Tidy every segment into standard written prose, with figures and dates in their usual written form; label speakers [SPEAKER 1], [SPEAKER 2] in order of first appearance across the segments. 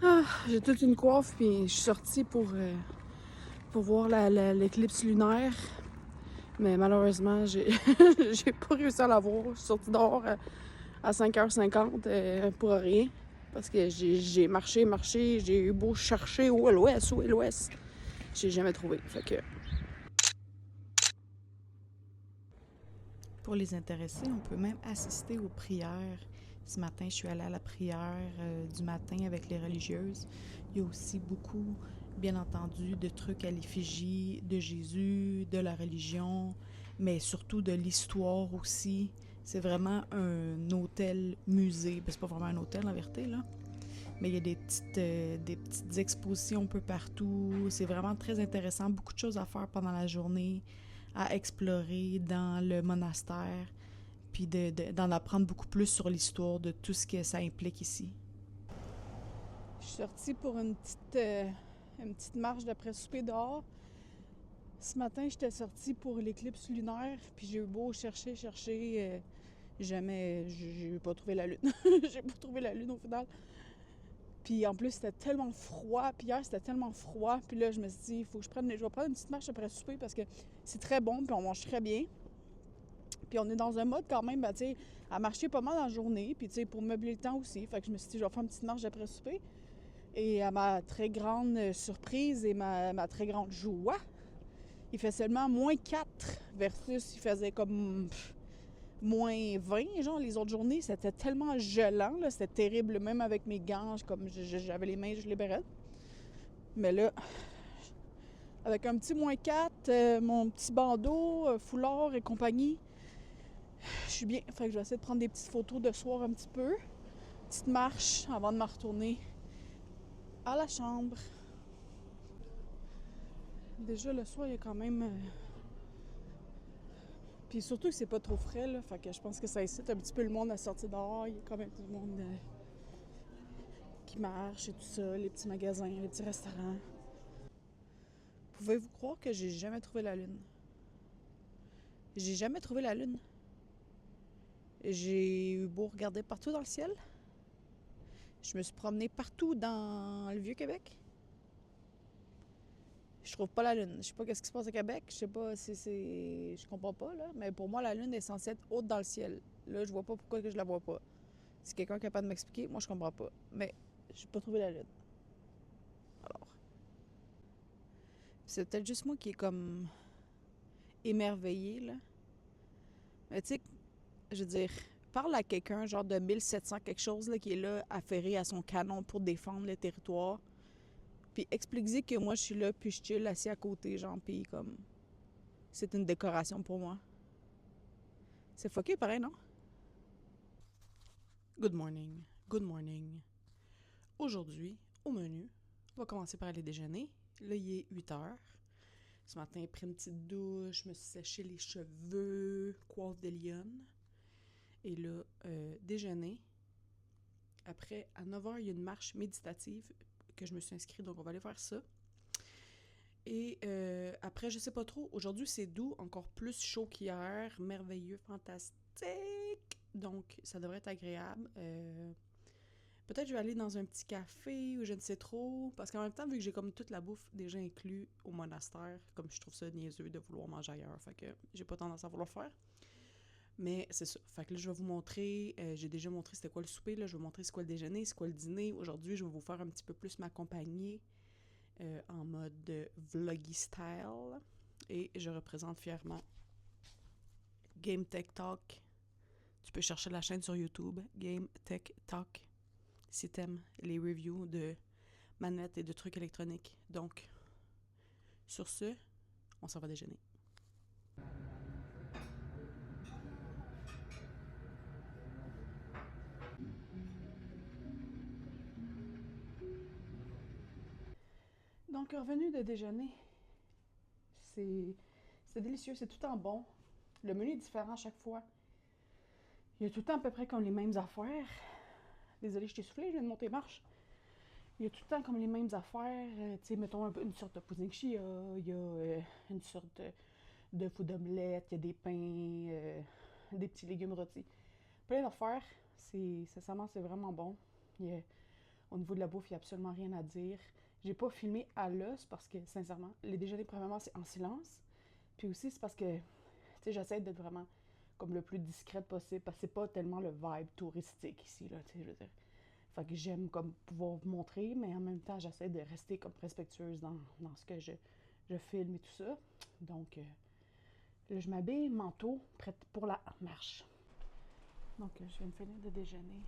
[SPEAKER 1] Ah, j'ai toute une coiffe, puis je suis sortie pour voir l'éclipse lunaire. Mais malheureusement, j'ai j'ai pas réussi à la voir. Je suis sortie dehors à 5h50 pour rien. Parce que j'ai marché, j'ai eu beau chercher où est l'ouest. J'ai jamais trouvé. Fait que.
[SPEAKER 2] Pour les intéressés, on peut même assister aux prières. Ce matin, je suis allée à la prière du matin avec les religieuses. Il y a aussi beaucoup, bien entendu, de trucs à l'effigie de Jésus, de la religion, mais surtout de l'histoire aussi. C'est vraiment un hôtel-musée. Ben, c'est pas vraiment un hôtel en vérité, là. Mais il y a des petites expositions un peu partout. C'est vraiment très intéressant. Beaucoup de choses à faire pendant la journée, à explorer dans le monastère, puis d'en apprendre beaucoup plus sur l'histoire de tout ce que ça implique ici.
[SPEAKER 1] Je suis sortie pour une petite marche d'après-souper dehors. Ce matin, j'étais sortie pour l'éclipse lunaire, puis j'ai eu beau chercher, jamais, j'ai pas trouvé la lune. J'ai pas trouvé la lune au final. Puis en plus, c'était tellement froid. Puis hier, c'était tellement froid. Puis là, je me suis dit, il faut que je vais prendre une petite marche après souper parce que c'est très bon, puis on mange très bien. Puis on est dans un mode quand même, tu sais, à marcher pas mal dans la journée, puis tu sais, pour meubler le temps aussi. Fait que je me suis dit, je vais faire une petite marche après souper. Et à ma très grande surprise et ma très grande joie, il fait seulement -4 versus il faisait comme -20, genre les autres journées, c'était tellement gelant, là, c'était terrible, même avec mes gants, comme j'avais les mains gelées bérette. Mais là, avec un petit -4, mon petit bandeau, foulard et compagnie, je suis bien. Fait que je vais essayer de prendre des petites photos de soir un petit peu. Petite marche avant de me retourner à la chambre. Déjà, le soir, il y a quand même. Puis surtout que c'est pas trop frais, là. Fait que je pense que ça incite un petit peu le monde à sortir dehors. Il y a quand même du monde qui marche et tout ça, les petits magasins, les petits restaurants. Pouvez-vous croire que j'ai jamais trouvé la lune? J'ai jamais trouvé la lune. J'ai eu beau regarder partout dans le ciel. Je me suis promenée partout dans le Vieux-Québec. Je trouve pas la lune. Je sais pas qu'est-ce qui se passe au Québec. Je sais pas si c'est... Je comprends pas, là. Mais pour moi, la lune est censée être haute dans le ciel. Là, je vois pas pourquoi que je la vois pas. Si quelqu'un est capable de m'expliquer, moi, je comprends pas. Mais j'ai pas trouvé la lune. Alors, c'est peut-être juste moi qui est comme émerveillée, là. Mais tu sais, je veux dire, parle à quelqu'un, genre de 1700 quelque chose, là, qui est là, affairé à son canon pour défendre le territoire. Puis explique-y que moi, je suis là, puis je chill assis à côté, genre, puis comme... C'est une décoration pour moi. C'est fucké, pareil, non? Good morning, good morning. Aujourd'hui, au menu, on va commencer par aller déjeuner. Là, il est 8h. Ce matin, j'ai pris une petite douche, je me suis séché les cheveux, coiffe de lionne. Et là, déjeuner. Après, à 9h, il y a une marche méditative que je me suis inscrite, donc on va aller faire ça. Et après, je sais pas trop, aujourd'hui c'est doux, encore plus chaud qu'hier, merveilleux, fantastique. Donc, ça devrait être agréable. Peut-être que je vais aller dans un petit café ou je ne sais trop. Parce qu'en même temps, vu que j'ai comme toute la bouffe déjà inclus au monastère, comme je trouve ça niaiseux de vouloir manger ailleurs, fait que j'ai pas tendance à vouloir faire. Mais c'est ça. Fait que là, je vais vous montrer. J'ai déjà montré c'était quoi le souper. Là, je vais vous montrer c'est quoi le déjeuner, c'est quoi le dîner. Aujourd'hui, je vais vous faire un petit peu plus m'accompagner en mode vloggy style. Et je représente fièrement Game Tech Talk. Tu peux chercher la chaîne sur YouTube, Game Tech Talk, si t'aimes les reviews de manettes et de trucs électroniques. Donc, sur ce, on s'en va déjeuner. Donc, revenu de déjeuner, c'est délicieux, c'est tout le temps bon. Le menu est différent à chaque fois. Il y a tout le temps à peu près comme les mêmes affaires. Désolée, je t'ai soufflé, je viens de monter marche. Il y a tout le temps comme les mêmes affaires. Tu sais, mettons une sorte de pudding chia, il y a une sorte de fou d'omelette, il y a des pains, des petits légumes rôtis. Plein d'affaires. Sincèrement, c'est vraiment bon. Au niveau de la bouffe, il n'y a absolument rien à dire. J'ai pas filmé à l'os parce que, sincèrement, les déjeuners, premièrement, c'est en silence. Puis aussi, c'est parce que, tu sais, j'essaie d'être vraiment comme le plus discrète possible parce que c'est pas tellement le vibe touristique ici, là, tu sais, je veux dire. Fait que j'aime comme pouvoir vous montrer, mais en même temps, j'essaie de rester comme respectueuse dans ce que je filme et tout ça. Donc, là, je m'habille, manteau, prête pour la marche. Donc, je viens de finir de déjeuner.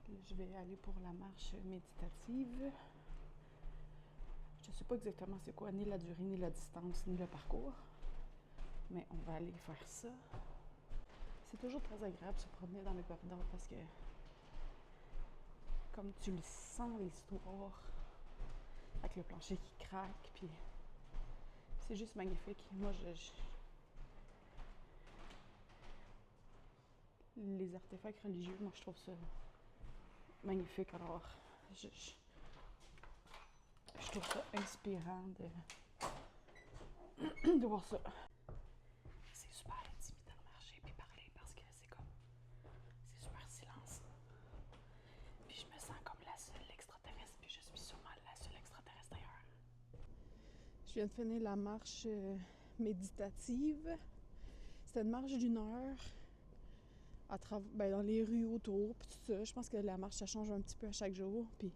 [SPEAKER 1] Là, je vais aller pour la marche méditative. Je ne sais pas exactement c'est quoi, ni la durée, ni la distance, ni le parcours. Mais on va aller faire ça. C'est toujours très agréable de se promener dans le corridor parce que comme tu le sens, l'histoire, avec le plancher qui craque, puis c'est juste magnifique. Moi, les artefacts religieux, moi, je trouve ça magnifique. Alors, je trouve ça inspirant de voir ça. C'est super intimidant de marcher puis parler parce que c'est super silence. Puis je me sens comme la seule extraterrestre, puis je suis sûrement la seule extraterrestre d'ailleurs. Je viens de finir la marche méditative. C'était une marche d'1 heure dans les rues autour, puis tout ça. Je pense que la marche, ça change un petit peu à chaque jour, puis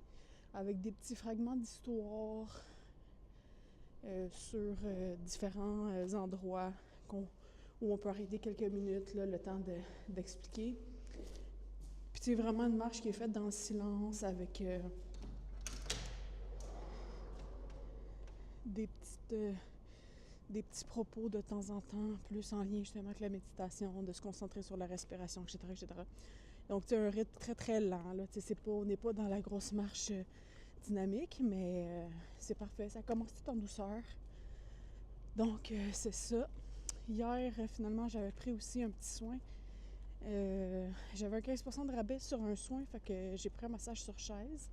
[SPEAKER 1] avec des petits fragments d'histoire sur différents endroits où on peut arrêter quelques minutes, là, le temps d'expliquer. Puis c'est vraiment une marche qui est faite dans le silence avec des petits propos de temps en temps, plus en lien justement avec la méditation, de se concentrer sur la respiration, etc., etc. Donc, tu sais, un rythme très, très lent, là. Tu sais, on n'est pas dans la grosse marche dynamique, mais c'est parfait. Ça commence tout en douceur. Donc, c'est ça. Hier, finalement, j'avais pris aussi un petit soin. J'avais un 15% de rabais sur un soin, fait que j'ai pris un massage sur chaise.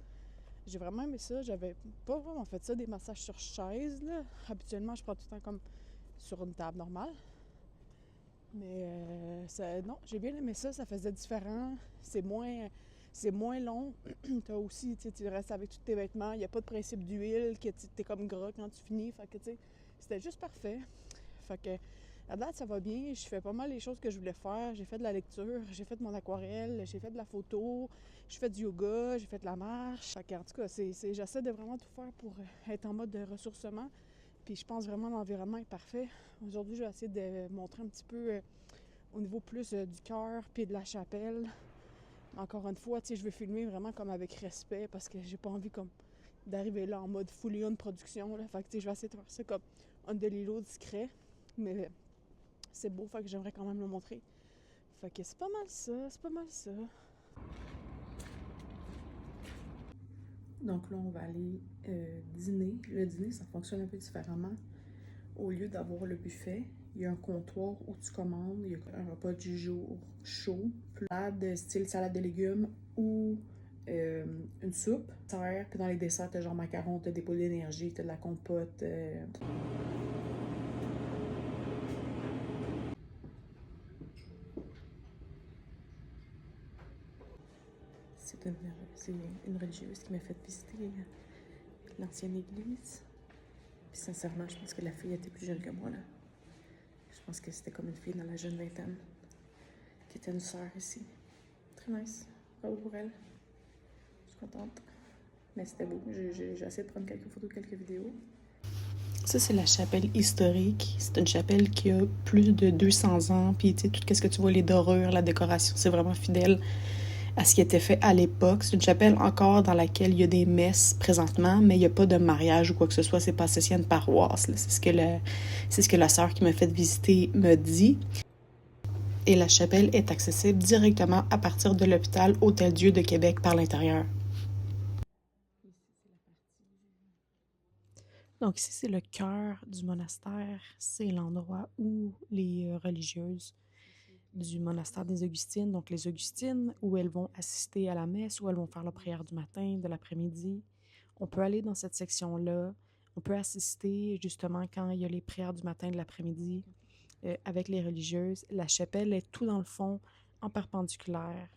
[SPEAKER 1] J'ai vraiment aimé ça. J'avais pas vraiment fait ça, des massages sur chaise, là. Habituellement, je prends tout le temps comme sur une table normale. Mais non, j'ai bien aimé ça. Ça faisait différent. C'est moins long. T'as aussi, tu restes avec tous tes vêtements. Il n'y a pas de principe d'huile, que t'es comme gras quand tu finis. Fait que, tu sais, c'était juste parfait. Fait que, à date, ça va bien. Je fais pas mal les choses que je voulais faire. J'ai fait de la lecture, j'ai fait mon aquarelle, j'ai fait de la photo, j'ai fait du yoga, j'ai fait de la marche. Fait que, en tout cas, j'essaie de vraiment tout faire pour être en mode de ressourcement. Puis je pense vraiment que l'environnement est parfait. Aujourd'hui, je vais essayer de montrer un petit peu au niveau plus du cœur puis de la chapelle. Encore une fois, tu sais, je veux filmer vraiment comme avec respect parce que j'ai pas envie comme d'arriver là en mode fully on production, là. Fait que, tu sais, je vais essayer de faire ça comme on the little discret. Mais c'est beau, fait que j'aimerais quand même le montrer. Fait que c'est pas mal ça. Donc là, on va aller dîner. Le dîner, ça fonctionne un peu différemment. Au lieu d'avoir le buffet, il y a un comptoir où tu commandes. Il y a un repas du jour chaud, plat de style salade de légumes ou une soupe. Puis dans les desserts, t'as genre macarons, t'as des boules d'énergie, t'as de la compote. C'est une religieuse qui m'a fait visiter l'ancienne église. Puis sincèrement, je pense que la fille était plus jeune que moi, là. Je pense que c'était comme une fille dans la jeune vingtaine, qui était une sœur ici. Très nice. Bravo pour elle. Je suis contente. Mais c'était beau. J'ai essayé de prendre quelques photos, quelques vidéos. Ça, c'est la chapelle historique. C'est une chapelle qui a plus de 200 ans. Puis, tu sais, tout ce que tu vois, les dorures, la décoration, c'est vraiment fidèle à ce qui était fait à l'époque. C'est une chapelle encore dans laquelle il y a des messes présentement, mais il n'y a pas de mariage ou quoi que ce soit. C'est pas associé à une paroisse, là. C'est ce que la sœur qui m'a fait visiter me dit. Et la chapelle est accessible directement à partir de l'hôpital Hôtel-Dieu de Québec par l'intérieur. Donc ici, c'est le cœur du monastère. C'est l'endroit où les religieuses du monastère des Augustines, donc les Augustines, où elles vont assister à la messe, où elles vont faire la prière du matin, de l'après-midi. On peut aller dans cette section-là. On peut assister justement quand il y a les prières du matin, de l'après-midi, avec les religieuses. La chapelle est tout dans le fond, en perpendiculaire.